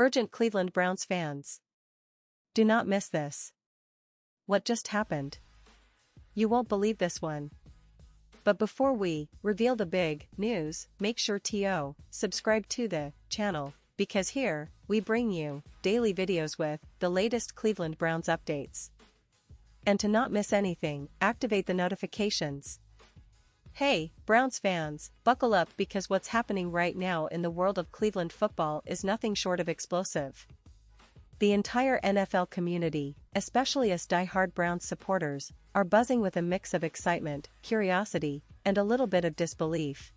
Urgent Cleveland Browns fans. Do not miss this. What just happened? You won't believe this one. But before we reveal the big news, make sure to subscribe to the channel, because here, we bring you daily videos with the latest Cleveland Browns updates. And to not miss anything, activate the notifications. Hey, Browns fans, buckle up because what's happening right now in the world of Cleveland football is nothing short of explosive. The entire NFL community, especially us die-hard Browns supporters, are buzzing with a mix of excitement, curiosity, and a little bit of disbelief.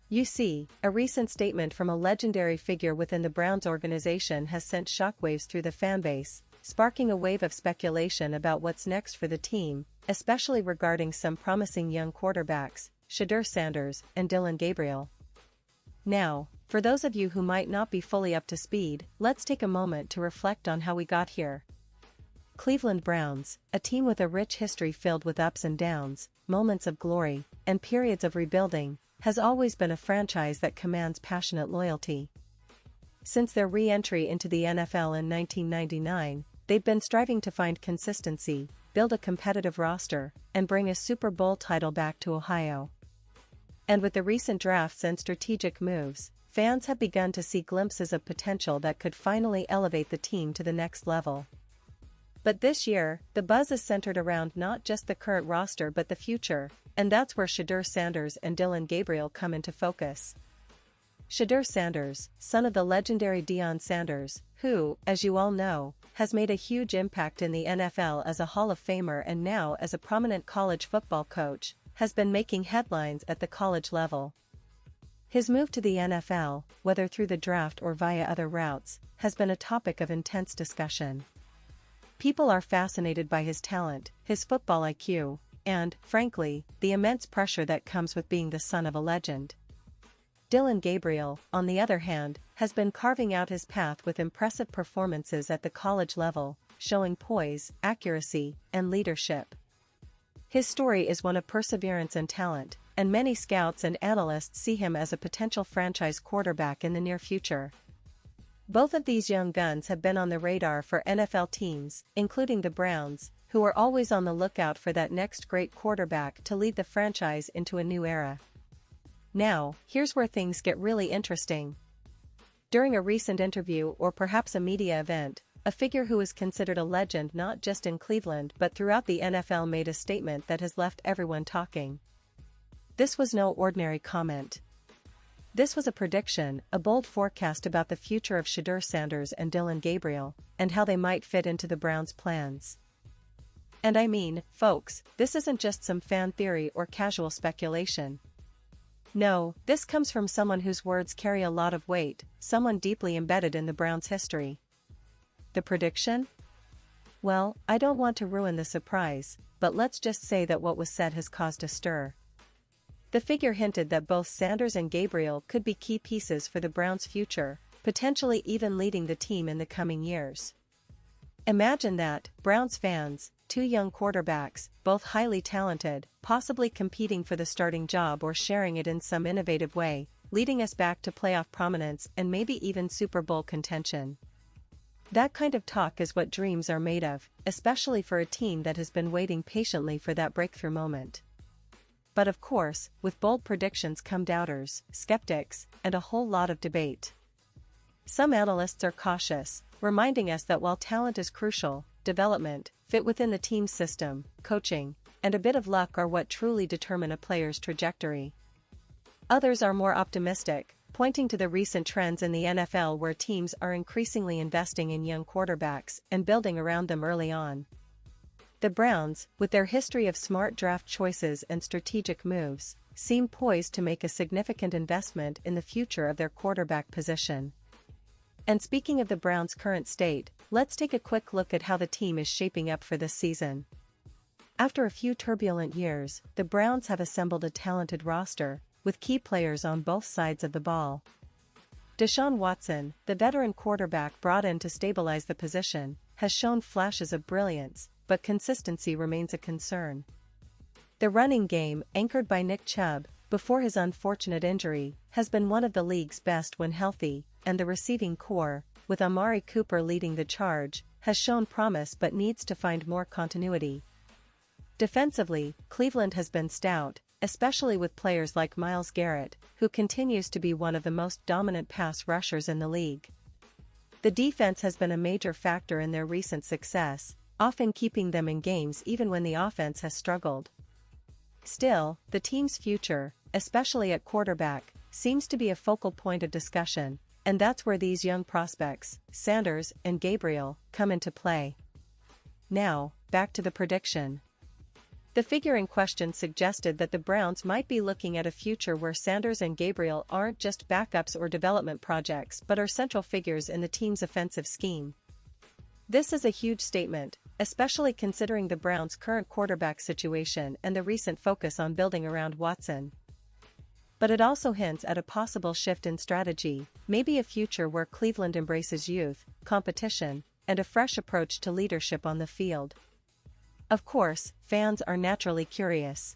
You see, a recent statement from a legendary figure within the Browns organization has sent shockwaves through the fanbase, sparking a wave of speculation about what's next for the team, especially regarding some promising young quarterbacks, Shedeur and Dillon Gabriel. Now, for those of you who might not be fully up to speed, let's take a moment to reflect on how we got here. Cleveland Browns, a team with a rich history filled with ups and downs, moments of glory, and periods of rebuilding, has always been a franchise that commands passionate loyalty. Since their re-entry into the NFL in 1999, they've been striving to find consistency, build a competitive roster, and bring a Super Bowl title back to Ohio. And with the recent drafts and strategic moves, fans have begun to see glimpses of potential that could finally elevate the team to the next level. But this year, the buzz is centered around not just the current roster but the future, and that's where Shedeur and Dillon Gabriel come into focus. Shedeur, son of the legendary Deion Sanders, who, as you all know, has made a huge impact in the NFL as a Hall of Famer and now as a prominent college football coach, has been making headlines at the college level. His move to the NFL, whether through the draft or via other routes, has been a topic of intense discussion. People are fascinated by his talent, his football IQ, and, frankly, the immense pressure that comes with being the son of a legend. Dillon Gabriel, on the other hand, has been carving out his path with impressive performances at the college level, showing poise, accuracy, and leadership. His story is one of perseverance and talent, and many scouts and analysts see him as a potential franchise quarterback in the near future. Both of these young guns have been on the radar for NFL teams, including the Browns, who are always on the lookout for that next great quarterback to lead the franchise into a new era. Now, here's where things get really interesting. During a recent interview or perhaps a media event, a figure who is considered a legend not just in Cleveland but throughout the NFL made a statement that has left everyone talking. This was no ordinary comment. This was a prediction, a bold forecast about the future of Shedeur and Dillon Gabriel, and how they might fit into the Browns' plans. And I mean, folks, this isn't just some fan theory or casual speculation. No, this comes from someone whose words carry a lot of weight, someone deeply embedded in the Browns' history. The prediction? Well, I don't want to ruin the surprise, but let's just say that what was said has caused a stir. The figure hinted that both Sanders and Gabriel could be key pieces for the Browns' future, potentially even leading the team in the coming years. Imagine that, Browns fans, two young quarterbacks, both highly talented, possibly competing for the starting job or sharing it in some innovative way, leading us back to playoff prominence and maybe even Super Bowl contention. That kind of talk is what dreams are made of, especially for a team that has been waiting patiently for that breakthrough moment. But of course, with bold predictions come doubters, skeptics, and a whole lot of debate. Some analysts are cautious, reminding us that while talent is crucial, development, fit within the team's system, coaching, and a bit of luck are what truly determine a player's trajectory. Others are more optimistic, pointing to the recent trends in the NFL where teams are increasingly investing in young quarterbacks and building around them early on. The Browns, with their history of smart draft choices and strategic moves, seem poised to make a significant investment in the future of their quarterback position. And speaking of the Browns' current state, let's take a quick look at how the team is shaping up for this season. After a few turbulent years, the Browns have assembled a talented roster, with key players on both sides of the ball. Deshaun Watson, the veteran quarterback brought in to stabilize the position, has shown flashes of brilliance, but consistency remains a concern. The running game, anchored by Nick Chubb, before his unfortunate injury, has been one of the league's best when healthy, and the receiving core, with Amari Cooper leading the charge, has shown promise but needs to find more continuity. Defensively, Cleveland has been stout, especially with players like Myles Garrett, who continues to be one of the most dominant pass rushers in the league. The defense has been a major factor in their recent success, often keeping them in games even when the offense has struggled. Still, the team's future, especially at quarterback, seems to be a focal point of discussion, and that's where these young prospects, Sanders and Gabriel, come into play. Now, back to the prediction. The figure in question suggested that the Browns might be looking at a future where Sanders and Gabriel aren't just backups or development projects but are central figures in the team's offensive scheme. This is a huge statement, especially considering the Browns' current quarterback situation and the recent focus on building around Watson. But it also hints at a possible shift in strategy, maybe a future where Cleveland embraces youth, competition, and a fresh approach to leadership on the field. Of course, fans are naturally curious.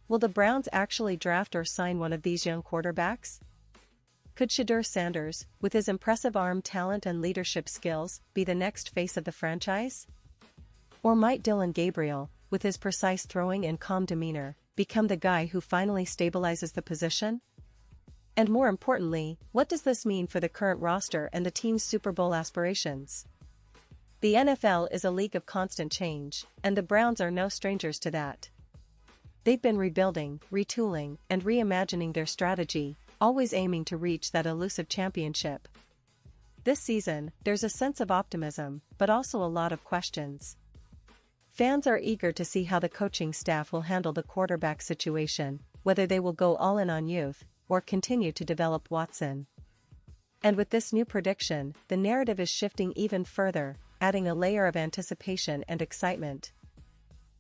Will the Browns actually draft or sign one of these young quarterbacks? Could Shedeur Sanders, with his impressive arm talent and leadership skills, be the next face of the franchise? Or might Dillon Gabriel, with his precise throwing and calm demeanor, become the guy who finally stabilizes the position? And more importantly, what does this mean for the current roster and the team's Super Bowl aspirations? The NFL is a league of constant change, and the Browns are no strangers to that. They've been rebuilding, retooling, and reimagining their strategy, always aiming to reach that elusive championship. This season, there's a sense of optimism, but also a lot of questions. Fans are eager to see how the coaching staff will handle the quarterback situation, whether they will go all in on youth, or continue to develop Watson. And with this new prediction, the narrative is shifting even further, adding a layer of anticipation and excitement.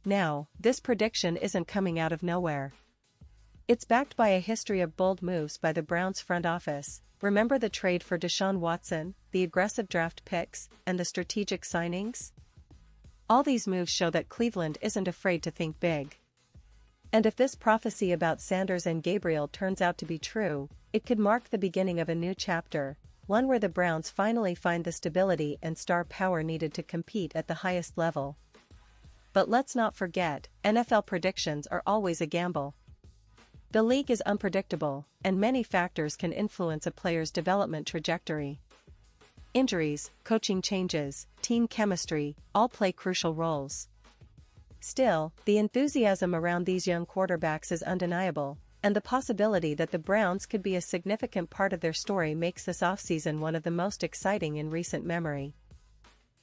Now, this prediction isn't coming out of nowhere. It's backed by a history of bold moves by the Browns front office. Remember the trade for Deshaun Watson, the aggressive draft picks, and the strategic signings? All these moves show that Cleveland isn't afraid to think big. And if this prophecy about Sanders and Gabriel turns out to be true, it could mark the beginning of a new chapter, one where the Browns finally find the stability and star power needed to compete at the highest level. But let's not forget, NFL predictions are always a gamble. The league is unpredictable, and many factors can influence a player's development trajectory. Injuries, coaching changes, team chemistry, all play crucial roles. Still, the enthusiasm around these young quarterbacks is undeniable, and the possibility that the Browns could be a significant part of their story makes this offseason one of the most exciting in recent memory.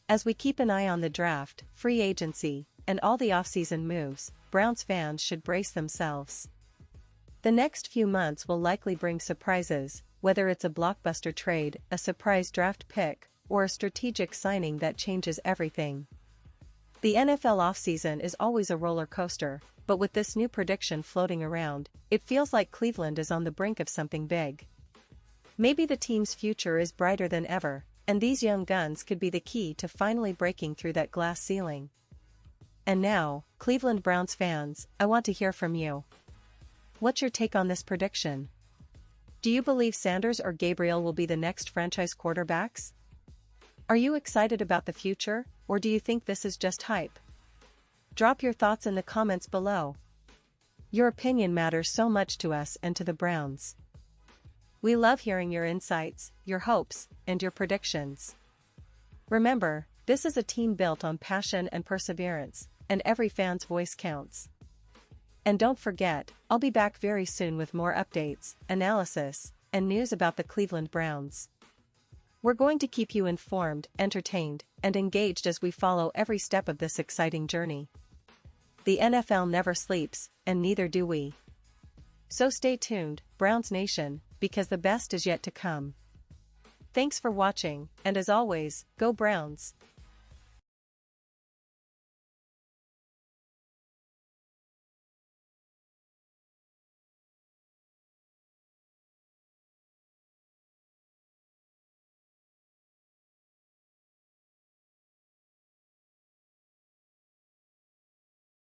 As we keep an eye on the draft, free agency, and all the offseason moves, Browns fans should brace themselves. The next few months will likely bring surprises, whether it's a blockbuster trade, a surprise draft pick, or a strategic signing that changes everything. The NFL offseason is always a roller coaster, but with this new prediction floating around, it feels like Cleveland is on the brink of something big. Maybe the team's future is brighter than ever, and these young guns could be the key to finally breaking through that glass ceiling. And now, Cleveland Browns fans, I want to hear from you. What's your take on this prediction? Do you believe Sanders or Gabriel will be the next franchise quarterbacks? Are you excited about the future, or do you think this is just hype? Drop your thoughts in the comments below. Your opinion matters so much to us and to the Browns. We love hearing your insights, your hopes, and your predictions. Remember, this is a team built on passion and perseverance, and every fan's voice counts. And don't forget, I'll be back very soon with more updates, analysis, and news about the Cleveland Browns. We're going to keep you informed, entertained, and engaged as we follow every step of this exciting journey. The NFL never sleeps, and neither do we. So stay tuned, Browns Nation, because the best is yet to come. Thanks for watching, and as always, go Browns!